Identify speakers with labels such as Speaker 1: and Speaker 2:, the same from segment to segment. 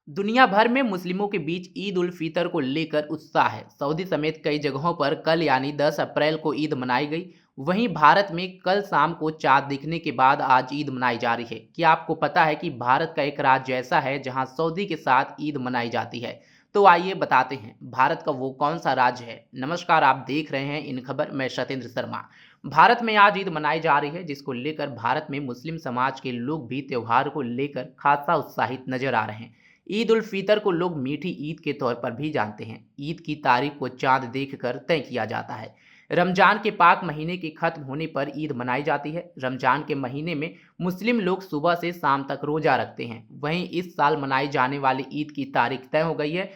Speaker 1: दुनिया भर में मुस्लिमों के बीच ईद उल फितर को लेकर उत्साह है। सऊदी समेत कई जगहों पर कल यानी 10 अप्रैल को ईद मनाई गई। वहीं भारत में कल शाम को चांद दिखने के बाद आज ईद मनाई जा रही है। क्या आपको पता है कि भारत का एक राज्य ऐसा है जहां सऊदी के साथ ईद मनाई जाती है? तो आइए बताते हैं भारत का वो कौन सा राज्य है। नमस्कार, आप देख रहे हैं इन खबर, मैं सत्येंद्र शर्मा। भारत में आज ईद मनाई जा रही है, जिसको लेकर भारत में मुस्लिम समाज के लोग भी त्योहार को लेकर खासा उत्साहित नजर आ रहे हैं। ईद उल फितर को लोग मीठी ईद के तौर पर भी जानते हैं। ईद की तारीख को चांद देखकर तय किया जाता है। रमजान के पाक महीने के खत्म होने पर ईद मनाई जाती है। रमजान के महीने में मुस्लिम लोग सुबह से शाम तक रोजा रखते हैं। वहीं इस साल मनाई जाने वाली ईद की तारीख तय हो गई है।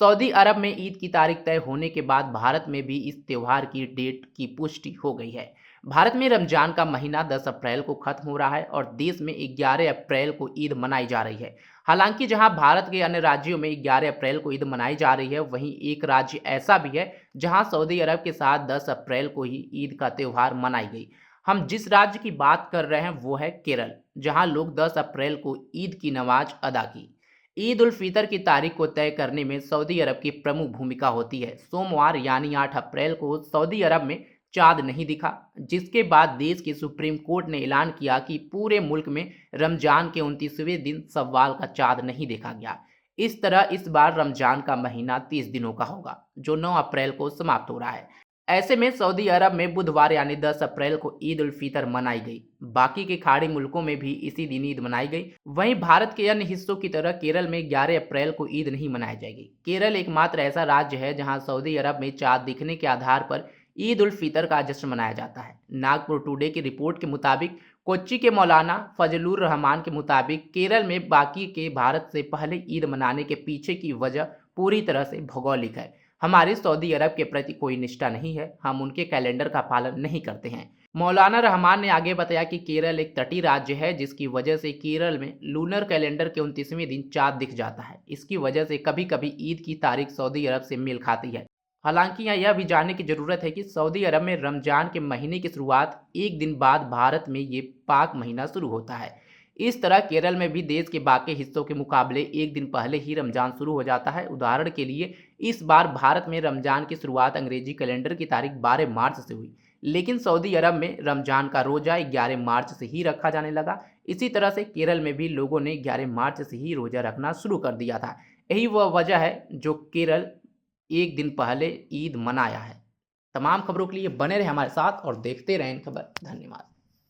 Speaker 1: सऊदी अरब में ईद की तारीख तय होने के बाद भारत में भी इस त्योहार की डेट की पुष्टि हो गई है। भारत में रमजान का महीना 10 अप्रैल को खत्म हो रहा है और देश में 11 अप्रैल को ईद मनाई जा रही है। हालांकि जहां भारत के अन्य राज्यों में 11 अप्रैल को ईद मनाई जा रही है, वहीं एक राज्य ऐसा भी है जहां सऊदी अरब के साथ 10 अप्रैल को ही ईद का त्यौहार मनाई गई। हम जिस राज्य की बात कर रहे हैं वो है केरल, जहां लोग 10 अप्रैल को ईद की नमाज अदा की। ईद उल फितर की तारीख को तय करने में सऊदी अरब की प्रमुख भूमिका होती है। सोमवार यानी 8 अप्रैल को सऊदी अरब में चांद नहीं दिखा, जिसके बाद देश की सुप्रीम कोर्ट ने ऐलान किया कि पूरे मुल्क में रमजान के 29वें दिन सव्वाल का चांद नहीं देखा गया। इस तरह इस बार रमजान का महीना 30 दिनों का होगा, जो 9 अप्रैल को समाप्त हो रहा है। ऐसे में सऊदी अरब में बुधवार यानी 10 अप्रैल को ईद उल फितर मनाई गई। बाकी के खाड़ी मुल्कों में भी इसी दिन ईद मनाई गई। वहीं भारत के अन्य हिस्सों की तरह केरल में 11 अप्रैल को ईद नहीं मनाई जाएगी। केरल एकमात्र ऐसा राज्य है जहां सऊदी अरब में चांद दिखने के आधार पर ईद उल फितर का जश्न मनाया जाता है। नागपुर टुडे की रिपोर्ट के मुताबिक कोच्चि के मौलाना फजलुर रहमान के मुताबिक केरल में बाकी के भारत से पहले ईद मनाने के पीछे की वजह पूरी तरह से भौगोलिक है। हमारी सऊदी अरब के प्रति कोई निष्ठा नहीं है, हम उनके कैलेंडर का पालन नहीं करते हैं। मौलाना रहमान ने आगे बताया कि केरल एक तटीय राज्य है, जिसकी वजह से केरल में लूनर कैलेंडर के 29वें दिन चांद दिख जाता है। इसकी वजह से कभी कभी ईद की तारीख सऊदी अरब से मेल खाती है। हालांकि यहाँ यह भी जानने की ज़रूरत है कि सऊदी अरब में रमजान के महीने की शुरुआत एक दिन बाद भारत में ये पाक महीना शुरू होता है। इस तरह केरल में भी देश के बाकी हिस्सों के मुकाबले एक दिन पहले ही रमजान शुरू हो जाता है। उदाहरण के लिए इस बार भारत में रमजान की शुरुआत अंग्रेजी कैलेंडर की तारीख 12 मार्च से हुई, लेकिन सऊदी अरब में रमजान का रोज़ा 11 मार्च से ही रखा जाने लगा। इसी तरह से केरल में भी लोगों ने 11 मार्च से ही रोज़ा रखना शुरू कर दिया था। यही वह वजह है जो केरल एक दिन पहले ईद मनाया है। तमाम खबरों के लिए बने रहे हमारे साथ और देखते रहें इन खबर। धन्यवाद।